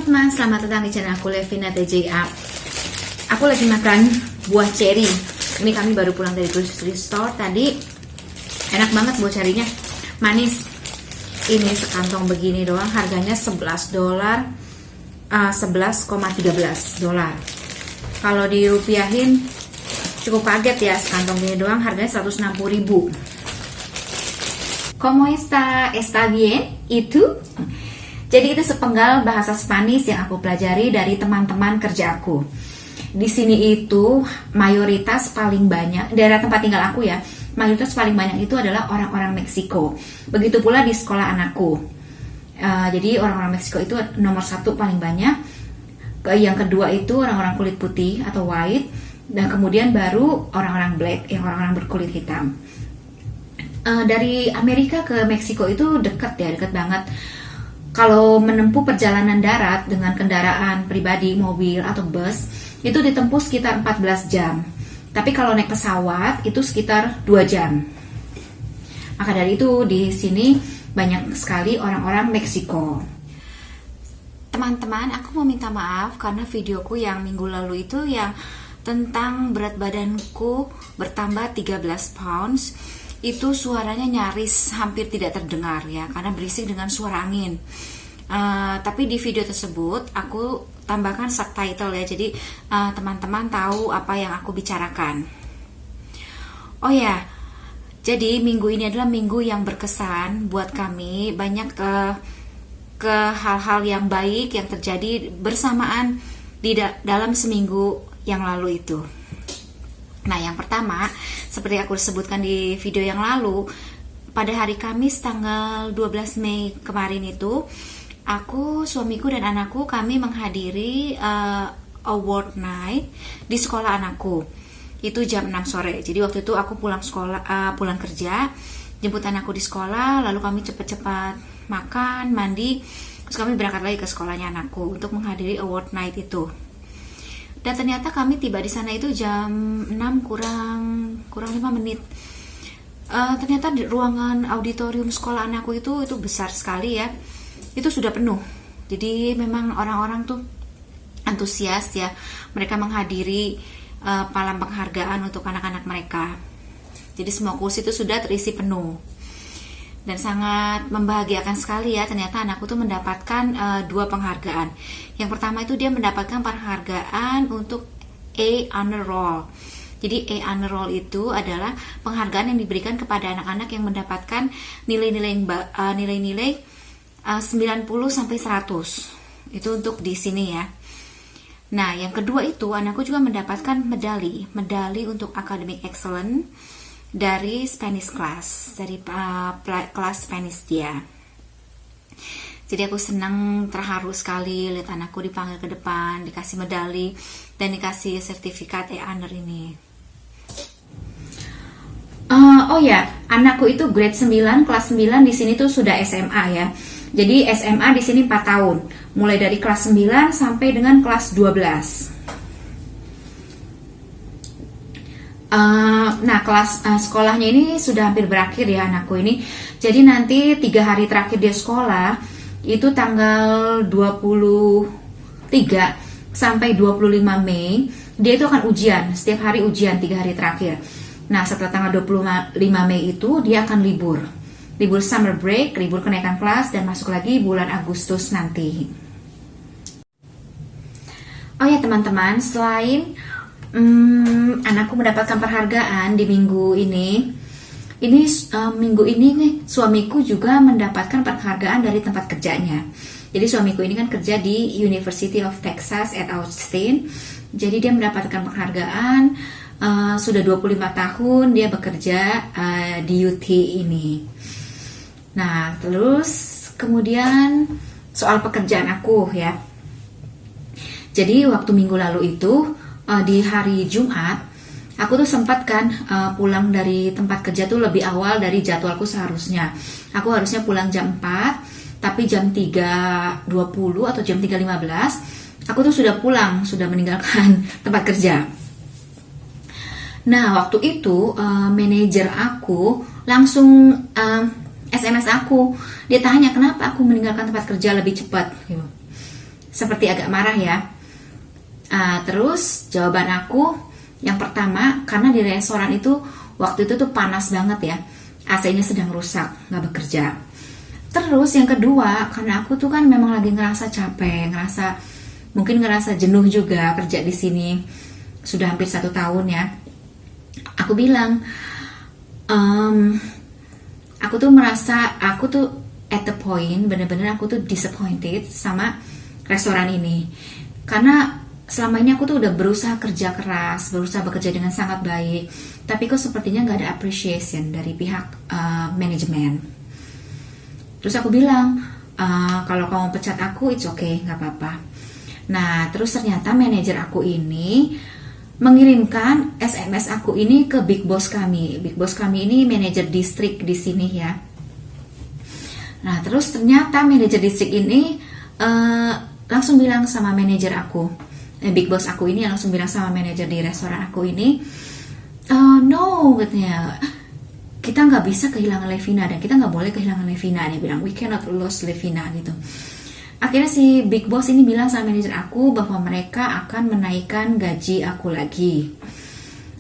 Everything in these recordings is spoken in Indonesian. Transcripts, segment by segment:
teman-teman, selamat datang di channel aku Levina TJA. Aku lagi makan buah cherry. Ini kami baru pulang dari grocery store tadi. Enak banget buah cherry-nya, manis. Ini sekantong begini doang, harganya $11, 11,13 dolar. Kalau dirupiahin cukup kaget ya, sekantong ini doang harganya 160.000. ¿Cómo está? ¿Está bien? Itu? Jadi itu sepenggal bahasa Spanish yang aku pelajari dari teman-teman kerja aku. Di sini itu mayoritas paling banyak, daerah tempat tinggal aku ya, mayoritas paling banyak itu adalah orang-orang Meksiko. Begitu pula di sekolah anakku. Jadi orang-orang Meksiko itu nomor satu paling banyak. Yang kedua itu orang-orang kulit putih atau white. Dan kemudian baru orang-orang black, yang orang-orang berkulit hitam. Dari Amerika ke Meksiko itu dekat ya, dekat banget. Kalau menempuh perjalanan darat dengan kendaraan pribadi, mobil atau bus, itu ditempuh sekitar 14 jam. Tapi kalau naik pesawat itu sekitar 2 jam. Maka dari itu di sini banyak sekali orang-orang Meksiko. Teman-teman, aku mau minta maaf karena videoku yang minggu lalu itu yang tentang berat badanku bertambah 13 pounds, itu suaranya nyaris hampir tidak terdengar ya, karena berisik dengan suara angin. Tapi di video tersebut aku tambahkan subtitle ya, jadi teman-teman tahu apa yang aku bicarakan. Oh ya, jadi minggu ini adalah minggu yang berkesan buat kami. Banyak ke hal-hal yang baik yang terjadi bersamaan di dalam seminggu yang lalu itu. Nah, yang pertama, seperti aku sebutkan di video yang lalu, pada hari Kamis tanggal 12 Mei kemarin itu, aku, suamiku, dan anakku kami menghadiri award night di sekolah anakku. Itu jam 6 sore. Jadi waktu itu aku pulang kerja, jemput anakku di sekolah, lalu kami cepat-cepat makan, mandi, terus kami berangkat lagi ke sekolahnya anakku untuk menghadiri award night itu. Dan ternyata kami tiba di sana itu jam 6 kurang 5 menit. Ternyata di ruangan auditorium sekolah anakku itu besar sekali ya. Itu sudah penuh. Jadi memang orang-orang tuh antusias ya. Mereka menghadiri palang penghargaan untuk anak-anak mereka. Jadi semua kursi itu sudah terisi penuh. Dan sangat membahagiakan sekali ya, ternyata anakku tuh mendapatkan 2 penghargaan. Yang pertama itu dia mendapatkan penghargaan untuk A Honor Roll. Jadi A Honor Roll itu adalah penghargaan yang diberikan kepada anak-anak yang mendapatkan nilai-nilai 90 sampai 100. Itu untuk di sini ya. Nah, yang kedua itu anakku juga mendapatkan medali untuk academic excellence dari Spanish class, dari kelas Spanish dia. Jadi aku senang, terharu sekali lihat anakku dipanggil ke depan, dikasih medali dan dikasih sertifikat honor ini. Oh ya, anakku itu grade 9, kelas 9 di sini tuh sudah SMA ya. Jadi SMA di sini 4 tahun, mulai dari kelas 9 sampai dengan kelas 12. Nah, kelas sekolahnya ini sudah hampir berakhir ya anakku ini. Jadi nanti 3 hari terakhir dia sekolah itu tanggal 23 sampai 25 Mei dia itu akan ujian, setiap hari ujian 3 hari terakhir. Nah, setelah tanggal 25 Mei itu dia akan libur summer break, libur kenaikan kelas, dan masuk lagi bulan Agustus nanti. Oh ya teman-teman, selain anakku mendapatkan penghargaan di minggu ini minggu ini nih suamiku juga mendapatkan penghargaan dari tempat kerjanya. Jadi suamiku ini kan kerja di University of Texas at Austin. Jadi dia mendapatkan penghargaan, sudah 25 tahun dia bekerja di UT ini. Nah, terus kemudian soal pekerjaan aku ya. Jadi waktu minggu lalu itu di hari Jumat, aku tuh sempat kan pulang dari tempat kerja tuh lebih awal dari jadwalku seharusnya. Aku harusnya pulang jam 4, tapi jam 3.20 atau jam 3.15 aku tuh sudah pulang, sudah meninggalkan tempat kerja. Nah, waktu itu manajer aku langsung SMS aku. Dia tanya kenapa aku meninggalkan tempat kerja lebih cepat gitu. seperti agak marah ya. Terus jawaban aku yang pertama, karena di restoran itu waktu itu tuh panas banget ya, AC-nya sedang rusak, nggak bekerja. Terus yang kedua, karena aku tuh kan memang lagi ngerasa capek, mungkin ngerasa jenuh juga kerja di sini, sudah hampir 1 tahun ya. Aku bilang, aku tuh at the point, bener-bener aku tuh disappointed sama restoran ini. Karena selama ini aku tuh udah berusaha kerja keras, berusaha bekerja dengan sangat baik, tapi kok sepertinya nggak ada appreciation dari pihak manajemen. Terus aku bilang, kalau kamu pecat aku, it's okay, nggak apa-apa. Nah, terus ternyata manajer aku ini mengirimkan SMS aku ini ke big boss kami. Big boss kami ini manajer distrik di sini ya. Nah, terus ternyata manajer distrik ini langsung bilang sama manajer aku, big boss aku ini langsung bilang sama manajer di restoran aku ini, no, katanya, kita nggak bisa kehilangan Levina dan kita nggak boleh kehilangan Levina. Dia bilang, we cannot lose Levina gitu. Akhirnya si big boss ini bilang sama manajer aku bahwa mereka akan menaikkan gaji aku lagi.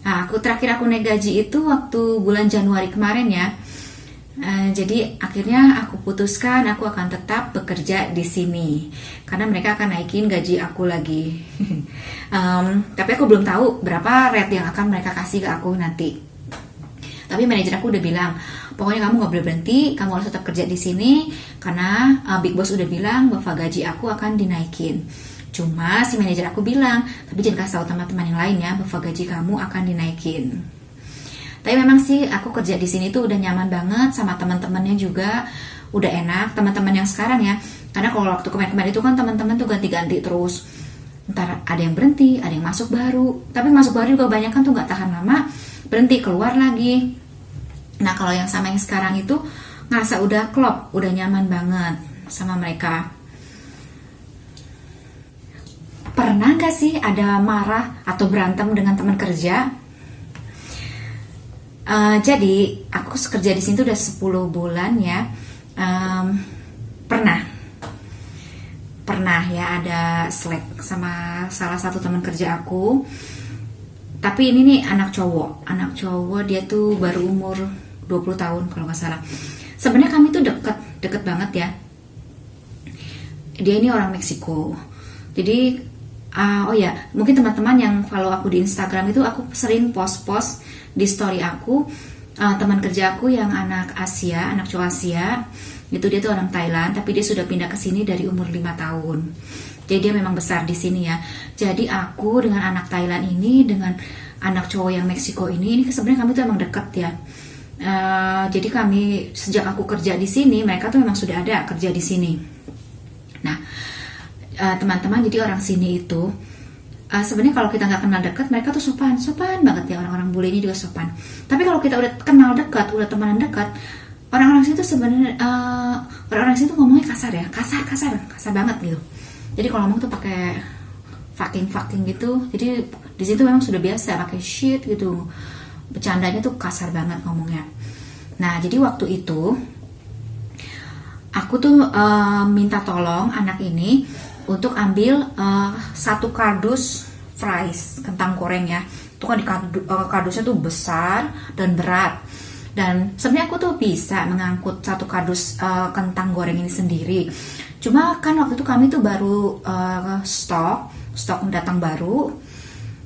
Nah, terakhir aku naik gaji itu waktu bulan Januari kemarin ya. Jadi akhirnya aku putuskan aku akan tetap bekerja di sini karena mereka akan naikin gaji aku lagi. Tapi aku belum tahu berapa rate yang akan mereka kasih ke aku nanti. Tapi manajer aku udah bilang, pokoknya kamu nggak boleh berhenti, kamu harus tetap kerja di sini karena big boss udah bilang bahwa gaji aku akan dinaikin. Cuma si manajer aku bilang, tapi jangan kasih tahu teman-teman yang lain ya bahwa gaji kamu akan dinaikin. Tapi memang sih aku kerja di sini tuh udah nyaman banget, sama teman-temannya juga udah enak. Teman-teman yang sekarang ya, karena kalau waktu kemarin-kemarin itu kan teman-teman tuh ganti-ganti terus. Ntar ada yang berhenti, ada yang masuk baru. Tapi masuk baru juga banyak kan tuh nggak tahan lama, berhenti keluar lagi. Nah, kalau yang sama yang sekarang itu ngerasa udah klop, udah nyaman banget sama mereka. Pernah gak sih ada marah atau berantem dengan teman kerja? Jadi aku kerja di sini tuh udah 10 bulan ya. Pernah ya ada slack sama salah satu teman kerja aku. Tapi ini nih anak cowok dia tuh baru umur 20 tahun kalau nggak salah. Sebenarnya kami tuh deket banget ya. Dia ini orang Meksiko. Jadi oh ya, mungkin teman-teman yang follow aku di Instagram itu aku sering post di story aku teman kerja aku yang anak cowok Asia. Itu dia tuh orang Thailand, tapi dia sudah pindah ke sini dari umur 5 tahun. Jadi dia memang besar di sini ya. Jadi aku dengan anak Thailand ini dengan anak cowok yang Meksiko ini sebenarnya kami tuh emang deket ya. Jadi kami sejak aku kerja di sini, mereka tuh memang sudah ada kerja di sini. Nah, teman-teman, jadi orang sini itu sebenarnya kalau kita nggak kenal dekat, mereka tuh sopan banget ya, orang-orang bule ini juga sopan. Tapi kalau kita udah kenal dekat, udah temenan dekat, orang-orang sini tuh sebenarnya orang-orang sini tuh ngomongnya kasar ya, kasar banget gitu. Jadi kalau ngomong tuh pakai fucking gitu. Jadi di situ memang sudah biasa pakai shit gitu. Bercandanya tuh kasar banget ngomongnya. Nah, jadi waktu itu aku tuh minta tolong anak ini untuk ambil 1 kardus fries, kentang goreng ya. Itu kan di kardusnya tuh besar dan berat. Dan sebenarnya aku tuh bisa mengangkut 1 kardus kentang goreng ini sendiri. Cuma kan waktu itu kami tuh baru stok datang baru.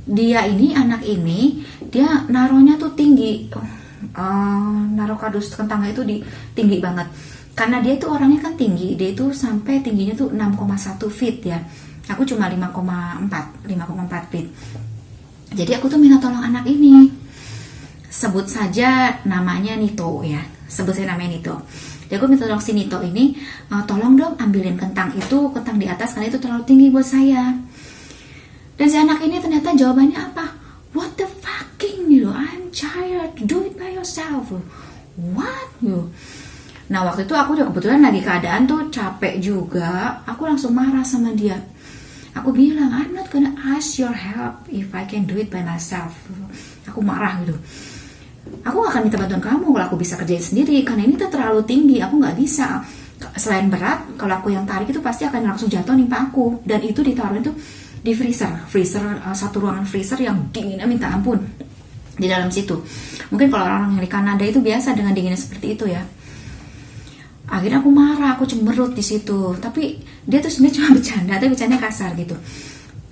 Anak ini dia naruhnya tuh tinggi, naruh kardus kentangnya itu tinggi banget. Karena dia tuh orangnya kan tinggi, dia itu sampai tingginya tuh 6,1 feet ya. Aku cuma 5,4 feet. Jadi aku tuh minta tolong anak ini. Sebut saja namanya Nito ya. Jadi aku minta tolong si Nito ini, tolong dong ambilin kentang di atas karena itu terlalu tinggi buat saya. Dan si anak ini ternyata jawabannya apa? What the fucking you? I'm tired. Do it by yourself. What you? Nah, waktu itu aku juga kebetulan lagi keadaan tuh capek juga. Aku langsung marah sama dia. Aku bilang, I'm not gonna ask your help if I can do it by myself. Aku marah gitu. Aku gak akan minta bantuan kamu kalau aku bisa kerjain sendiri. Karena ini tuh terlalu tinggi. Aku gak bisa. selain berat, kalau aku yang tarik itu pasti akan langsung jatuh nimpa aku. Dan itu ditaruh itu di freezer satu ruangan freezer yang dinginnya minta ampun di dalam situ. Mungkin kalau orang-orang yang di Kanada itu biasa dengan dinginnya seperti itu ya. Akhirnya aku marah, aku cemberut di situ. Tapi dia tuh sebenarnya cuma bercanda, tapi bercanda kasar gitu.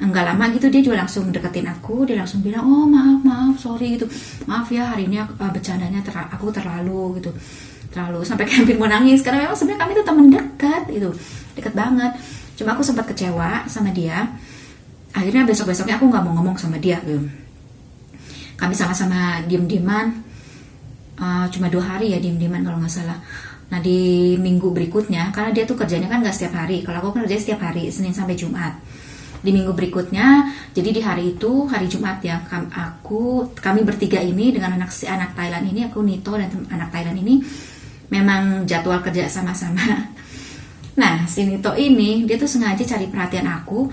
Enggak lama gitu dia juga langsung deketin aku, dia langsung bilang, oh maaf sorry gitu, maaf ya hari ini bercandanya aku terlalu gitu, terlalu sampai kayak hampir mau nangis karena memang sebenarnya kami tuh teman dekat itu, dekat banget. Cuma aku sempat kecewa sama dia. Akhirnya besoknya aku nggak mau ngomong sama dia gitu. Kami sama-sama diem-dieman, cuma 2 hari ya diem-dieman kalau nggak salah. Nah di minggu berikutnya, karena dia tuh kerjanya kan nggak setiap hari, kalau aku kerja setiap hari Senin sampai Jumat. Di minggu berikutnya, jadi di hari itu, hari Jumat ya, kami bertiga ini dengan anak Thailand ini, aku Nito dan anak Thailand ini memang jadwal kerja sama-sama. Nah si Nito ini dia tuh sengaja cari perhatian aku.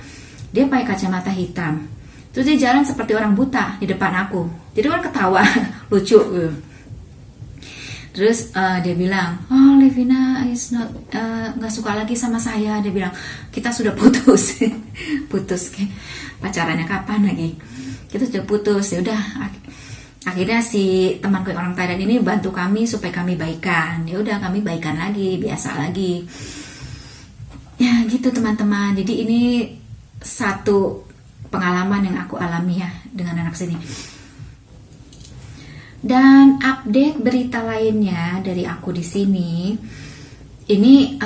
Dia pakai kacamata hitam, terus dia jalan seperti orang buta di depan aku. Jadi kan ketawa lucu. Terus dia bilang, oh Levina is not nggak suka lagi sama saya. Dia bilang kita sudah putus. Putus kayak pacarannya kapan lagi? Kita sudah putus. Ya udah. Akhirnya si temanku yang orang Thailand ini bantu kami supaya kami baikan. Ya udah kami baikan lagi, biasa lagi. Ya gitu teman-teman. Jadi ini satu pengalaman yang aku alami ya dengan anak sini. Dan update berita lainnya dari aku di sini, ini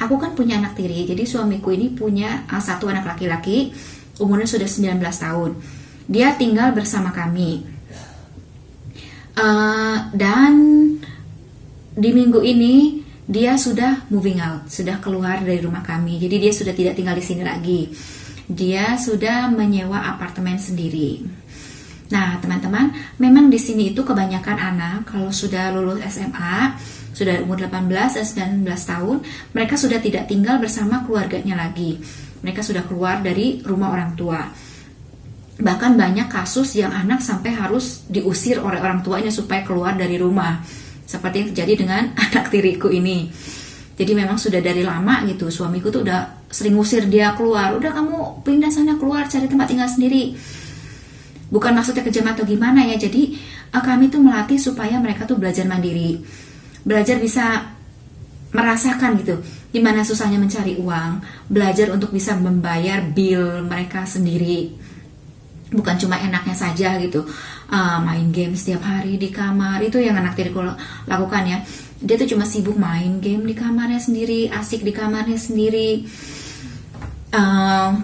aku kan punya anak tiri. Jadi suamiku ini punya satu anak laki-laki, umurnya sudah 19 tahun. Dia tinggal bersama kami. Dan di minggu ini dia sudah moving out, sudah keluar dari rumah kami. Jadi dia sudah tidak tinggal di sini lagi. Dia sudah menyewa apartemen sendiri. Nah, teman-teman, memang di sini itu kebanyakan anak kalau sudah lulus SMA, sudah umur 18 dan 19 tahun, mereka sudah tidak tinggal bersama keluarganya lagi. Mereka sudah keluar dari rumah orang tua. Bahkan banyak kasus yang anak sampai harus diusir oleh orang tuanya supaya keluar dari rumah. Seperti yang terjadi dengan anak tiriku ini. Jadi memang sudah dari lama gitu, suamiku tuh udah sering usir dia keluar. Udah kamu pindah sana keluar, cari tempat tinggal sendiri. Bukan maksudnya kejam atau gimana ya. Jadi kami tuh melatih supaya mereka tuh belajar mandiri, belajar bisa merasakan gitu gimana susahnya mencari uang, belajar untuk bisa membayar bill mereka sendiri. Bukan cuma enaknya saja gitu, main game setiap hari di kamar. Itu yang anak tiriku lakukan ya. Dia tuh cuma sibuk main game di kamarnya sendiri, asik di kamarnya sendiri,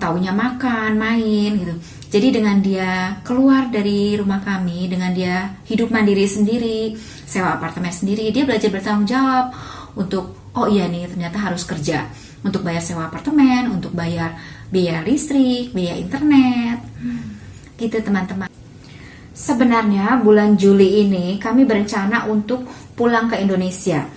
taunya makan, main gitu. Jadi dengan dia keluar dari rumah kami, dengan dia hidup mandiri sendiri, sewa apartemen sendiri, dia belajar bertanggung jawab untuk, oh iya nih ternyata harus kerja untuk bayar sewa apartemen, untuk bayar biaya listrik, biaya internet, gitu teman-teman. Sebenarnya bulan Juli ini kami berencana untuk pulang ke Indonesia,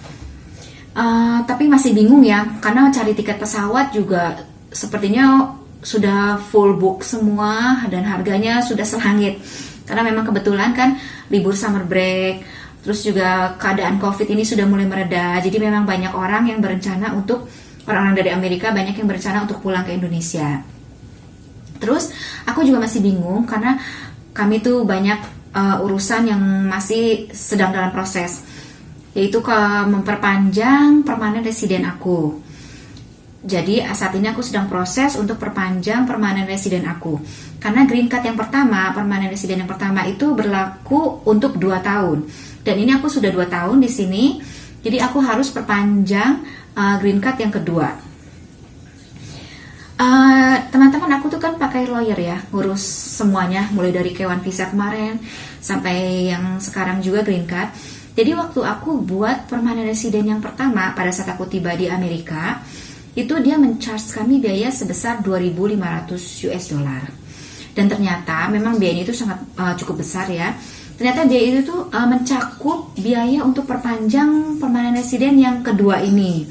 tapi masih bingung ya, karena cari tiket pesawat juga sepertinya sudah full book semua dan harganya sudah selangit. Karena memang kebetulan kan libur summer break, terus juga keadaan COVID ini sudah mulai mereda. Jadi memang banyak orang yang berencana untuk, orang-orang dari Amerika banyak yang berencana untuk pulang ke Indonesia. Terus aku juga masih bingung karena kami tuh banyak urusan yang masih sedang dalam proses, yaitu memperpanjang permanen residen aku. Jadi saat ini aku sedang proses untuk perpanjang permanen residen aku. Karena green card yang pertama, permanen residen yang pertama itu berlaku untuk 2 tahun. Dan ini aku sudah 2 tahun di sini. Jadi aku harus perpanjang green card yang kedua. Teman-teman, aku tuh kan pakai lawyer ya, ngurus semuanya, mulai dari K1 visa kemarin sampai yang sekarang juga green card. Jadi waktu aku buat permanen residen yang pertama, pada saat aku tiba di Amerika, itu dia men-charge kami biaya sebesar 2.500 US dollar. Dan ternyata memang biayanya itu sangat cukup besar ya. Ternyata biaya itu tuh mencakup biaya untuk perpanjang permanen residen yang kedua ini.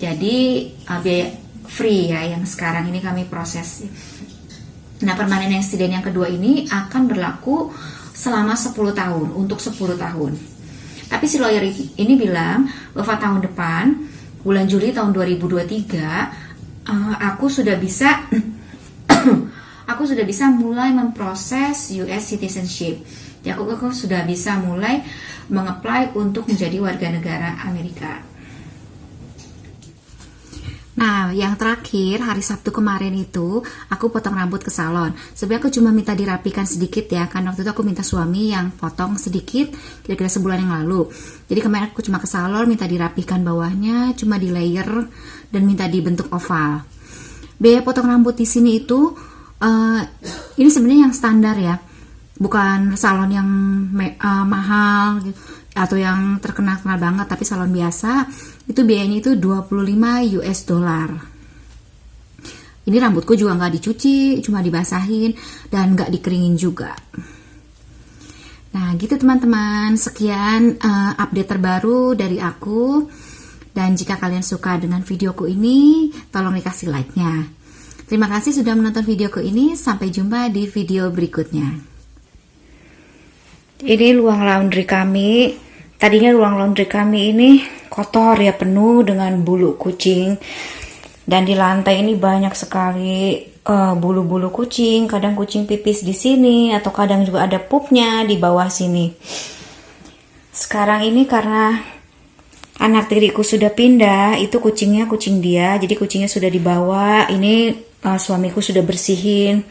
Jadi biaya free ya yang sekarang ini kami proses. Nah, permanen residen yang kedua ini akan berlaku selama 10 tahun, untuk 10 tahun. Tapi si lawyer ini bilang bahwa tahun depan bulan Juli tahun 2023 aku sudah bisa aku sudah bisa mulai memproses US citizenship. Ya, aku sudah bisa mulai mengapply untuk menjadi warga negara Amerika. Nah, yang terakhir hari Sabtu kemarin itu aku potong rambut ke salon. Sebenarnya aku cuma minta dirapikan sedikit ya, kan waktu itu aku minta suami yang potong sedikit kira-kira sebulan yang lalu. Jadi kemarin aku cuma ke salon minta dirapikan bawahnya, cuma di layer dan minta dibentuk oval. Biaya potong rambut di sini itu ini sebenarnya yang standar ya, bukan salon yang mahal gitu, atau yang terkenal banget, tapi salon biasa itu biayanya itu 25 US dollar. Ini rambutku juga nggak dicuci, cuma dibasahin dan nggak dikeringin juga. Nah gitu teman-teman, sekian update terbaru dari aku. Dan jika kalian suka dengan videoku ini, tolong dikasih like-nya. Terima kasih sudah menonton videoku ini, sampai jumpa di video berikutnya. Ini ruang laundry kami. Tadinya ruang laundry kami ini kotor ya, penuh dengan bulu kucing. Dan di lantai ini banyak sekali bulu-bulu kucing. Kadang kucing pipis di sini, atau kadang juga ada pupnya di bawah sini. Sekarang ini karena anak tiriku sudah pindah, itu kucingnya kucing dia, jadi kucingnya sudah dibawa. Ini suamiku sudah bersihin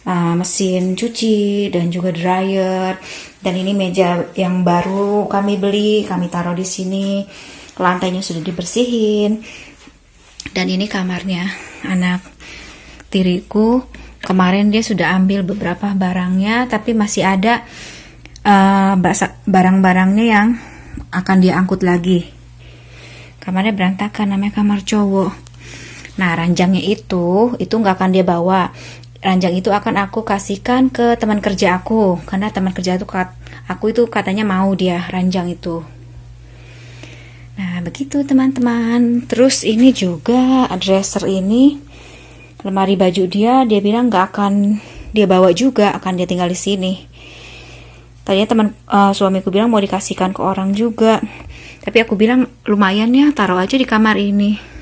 mesin cuci dan juga dryer. Dan ini meja yang baru kami beli, kami taruh di sini. Lantainya sudah dibersihin. Dan ini kamarnya anak tiriku. Kemarin dia sudah ambil beberapa barangnya, tapi masih ada barang-barangnya yang akan dia angkut lagi. Kamarnya berantakan, namanya kamar cowok. Nah, ranjangnya itu nggak akan dia bawa. Ranjang itu akan aku kasihkan ke teman kerja aku, karena teman kerja aku itu katanya mau dia ranjang itu. Nah begitu teman-teman. Terus ini juga dresser ini, lemari baju dia bilang nggak akan dia bawa juga, akan dia tinggal di sini. Tadinya teman suamiku bilang mau dikasihkan ke orang juga, tapi aku bilang lumayan ya, taruh aja di kamar ini.